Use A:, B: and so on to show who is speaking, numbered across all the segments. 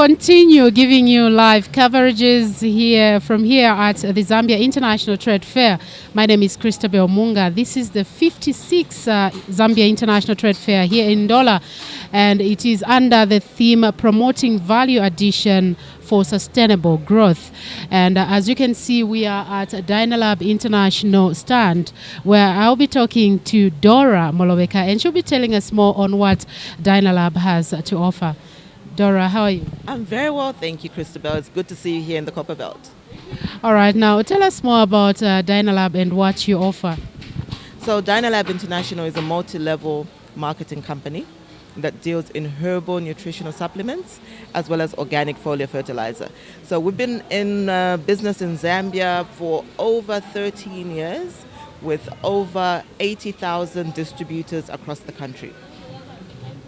A: continue giving you live coverages here at the Zambia International Trade Fair. My name is Christabel Munga. This is the 56th Zambia International Trade Fair here in Ndola, and it is under the theme Promoting Value Addition for Sustainable Growth. And as you can see, we are at Dynalab International stand, where I'll be talking to Dora Moloweka, and she'll be telling us more on what Dynalab has to offer. Dora, how are you?
B: I'm very well, thank you, Christabel. It's good to see you here in the Copper Belt.
A: All right, now tell us more about Dynalab and what you offer.
B: So Dynalab International is a multi-level marketing company that deals in herbal nutritional supplements as well as organic foliar fertilizer. So we've been in business in Zambia for over 13 years with over 80,000 distributors across the country.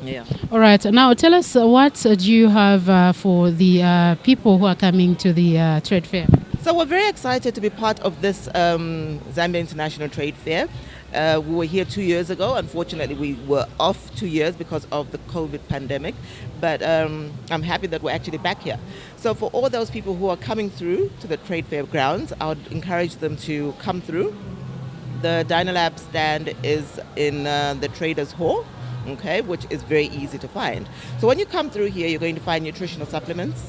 B: Yeah.
A: All right. Now, tell us what do you have for the people who are coming to the trade fair?
B: So we're very excited to be part of this Zambia International Trade Fair. We were here 2 years ago. Unfortunately, we were off 2 years because of the COVID pandemic. But I'm happy that we're actually back here. So for all those people who are coming through to the trade fair grounds, I would encourage them to come through. The Dynalab stand is in the Traders Hall, okay, which is very easy to find. So when you come through here, you're going to find nutritional supplements,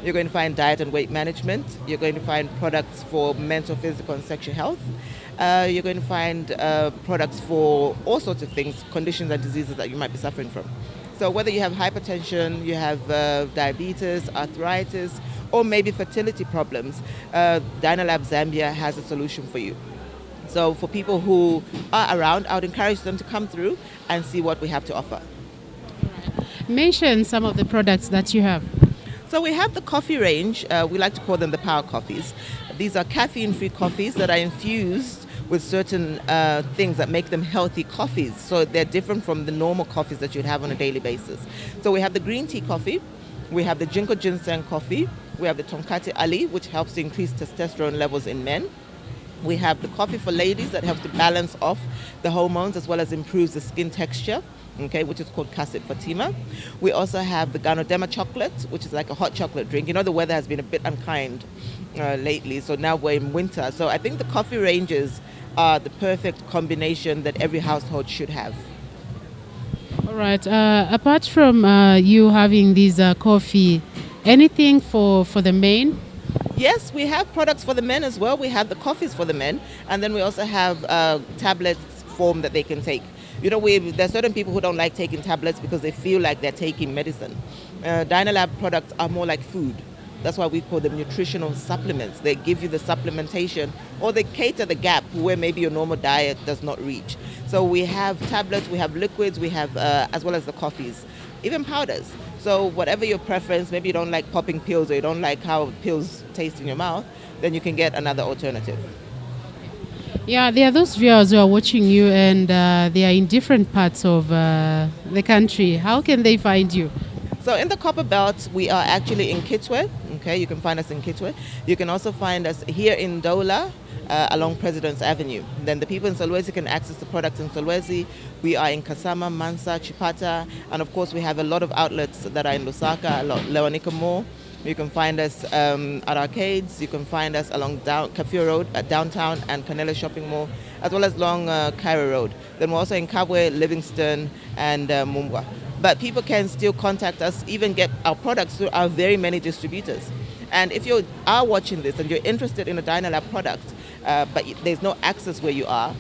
B: you're going to find diet and weight management, you're going to find products for mental, physical and sexual health, you're going to find products for all sorts of things, conditions and diseases that you might be suffering from. So whether you have hypertension, you have diabetes, arthritis, or maybe fertility problems, Dynalab Zambia has a solution for you. So for people who are around, I would encourage them to come through and see what we have to offer.
A: Mention some of the products that you have.
B: So we have the coffee range. We like to call them the power coffees. These are caffeine-free coffees that are infused with certain things that make them healthy coffees. So they're different from the normal coffees that you'd have on a daily basis. So we have the green tea coffee. We have the Ginkgo ginseng coffee. We have the Tonkate Ali, which helps to increase testosterone levels in men. We have the coffee for ladies that helps to balance off the hormones as well as improves the skin texture, okay, which is called Kasip Fatima. We also have the Ganodema chocolate, which is like a hot chocolate drink. You know, the weather has been a bit unkind lately, so now we're in winter. So I think the coffee ranges are the perfect combination that every household should have.
A: All right. Apart from you having these coffee, anything for the men?
B: Yes, we have products for the men as well. We have the coffees for the men, and then we also have tablets form that they can take. You know, there are certain people who don't like taking tablets because they feel like they're taking medicine. Dynalab products are more like food. That's why we call them nutritional supplements. They give you the supplementation, or they cater the gap where maybe your normal diet does not reach. So we have tablets, we have liquids, we have as well as the coffees, even powders. So whatever your preference, maybe you don't like popping pills or you don't like how pills taste in your mouth, then you can get another alternative.
A: Yeah, there are those viewers who are watching you and they are in different parts of the country. How can they find you?
B: So in the Copper Belt, we are actually in Kitwe. Okay, you can find us in Kitwe. You can also find us here in Ndola along President's Avenue. Then the people in Solwezi can access the products in Solwezi. We are in Kasama, Mansa, Chipata, and of course we have a lot of outlets that are in Lusaka, Lewanika Mall. You can find us at arcades. You can find us along Kafue Road at downtown and Canela Shopping Mall, as well as along Cairo Road. Then we're also in Kabwe, Livingston, and Mumbwa. But people can still contact us, even get our products through our very many distributors. And if you are watching this and you're interested in a Dynalab product, but there's no access where you are,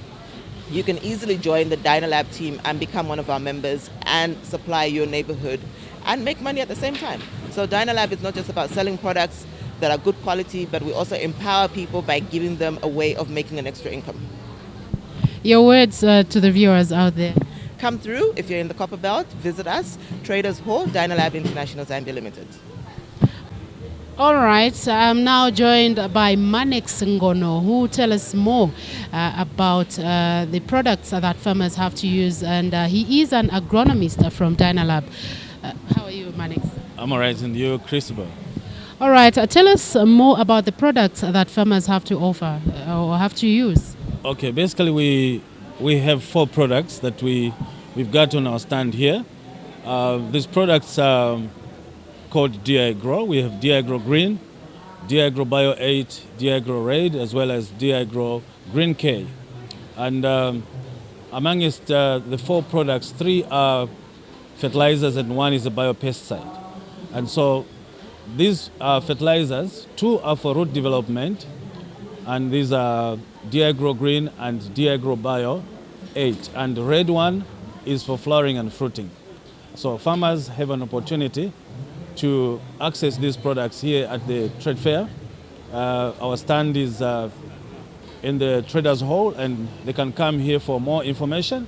B: you can easily join the Dynalab team and become one of our members and supply your neighborhood and make money at the same time. So Dynalab is not just about selling products that are good quality, but we also empower people by giving them a way of making an extra income.
A: Your words to the viewers out there.
B: Come through if you're in the Copper Belt, visit us, Traders Hall, Dynalab International Zambia Limited.
A: All right, I'm now joined by Manex Ngono, who will tell us more about the products that farmers have to use, and he is an agronomist from Dynalab. How are you, Manex?
C: I'm all right, and you, Christopher?
A: All right, tell us more about the products that farmers have to offer or have to use.
C: Okay, basically we have 4 products that we've got on our stand here. These products called DiAgro. We have DiAgro Green, DiAgro Bio 8, DiAgro Red, as well as DiAgro Green K. And amongst the 4 products, 3 are fertilizers and 1 is a biopesticide. And so these fertilizers, 2 are for root development, and these are DiAgro Green and DiAgro Bio 8. And the red one is for flowering and fruiting. So farmers have an opportunity to access these products here at the trade fair. Our stand is in the traders hall, and they can come here for more information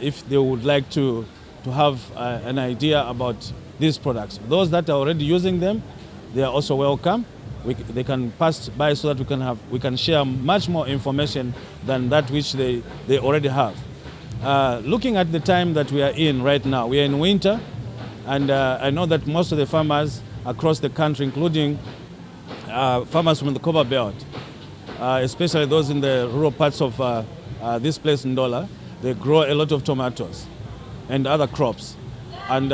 C: if they would like to have an idea about these products. Those that are already using them, they are also welcome. They can pass by so that we can share much more information than that which they already have. Looking at the time that we are in right now, we are in winter, and I know that most of the farmers across the country, including farmers from the Copper Belt, especially those in the rural parts of this place in Ndola, they grow a lot of tomatoes and other crops. And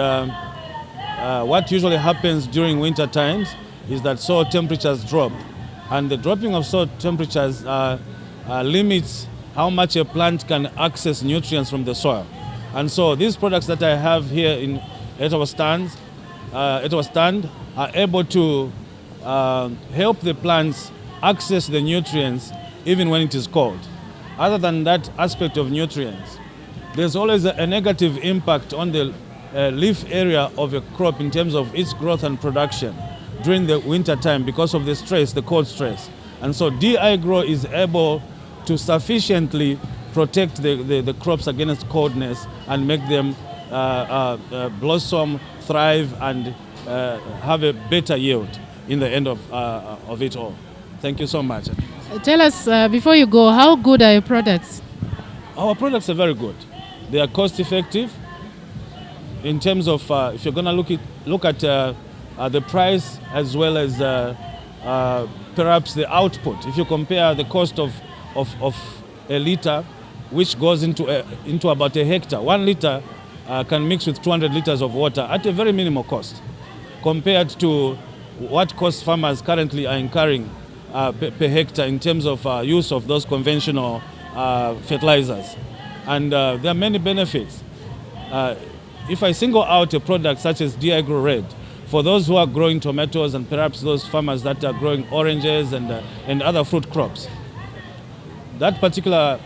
C: what usually happens during winter times is that soil temperatures drop, and the dropping of soil temperatures limits how much a plant can access nutrients from the soil. And so these products that I have here at our stand are able to help the plants access the nutrients even when it is cold. Other than that aspect of nutrients, there's always a negative impact on the leaf area of a crop in terms of its growth and production during the winter time because of the stress, the cold stress. And so DiAgro is able to sufficiently protect the crops against coldness and make them blossom, thrive, and have a better yield in the end of it all. Thank you so much.
A: Tell us, before you go, how good are your products?
C: Our products are very good. They are cost effective in terms of if you're going to look at the price as well as perhaps the output. If you compare the cost of a liter, which goes into about a hectare, 1 liter can mix with 200 liters of water at a very minimal cost, compared to what cost farmers currently are incurring per hectare in terms of use of those conventional fertilizers. And there are many benefits. If I single out a product such as DiAgro Red, for those who are growing tomatoes and perhaps those farmers that are growing oranges and other fruit crops, that particular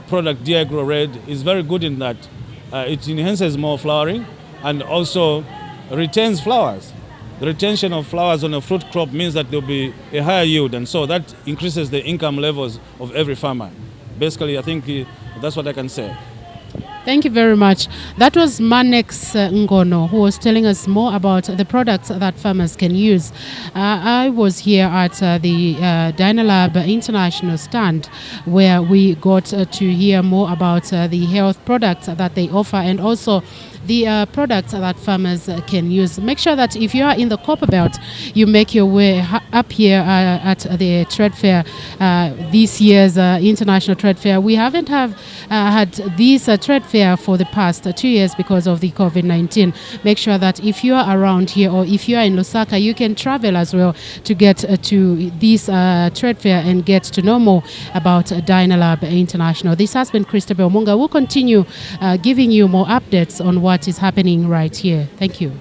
C: product, DiAgro Red, is very good in that it enhances more flowering and also retains flowers. The retention of flowers on a fruit crop means that there will be a higher yield, and so that increases the income levels of every farmer. Basically, I think that's what I can say.
A: Thank you very much. That was Manex Ngono, who was telling us more about the products that farmers can use. I was here at the Dynalab International stand, where we got to hear more about the health products that they offer, and also the products that farmers can use. Make sure that if you are in the Copper Belt, you make your way up here at the trade fair, this year's International Trade Fair. We haven't had this trade fair for the past 2 years because of the COVID-19. Make sure that if you are around here or if you are in Lusaka, you can travel as well to get to this trade fair and get to know more about Dynalab International. This has been Christabel Munga. We'll continue giving you more updates on what is happening right here. Thank you.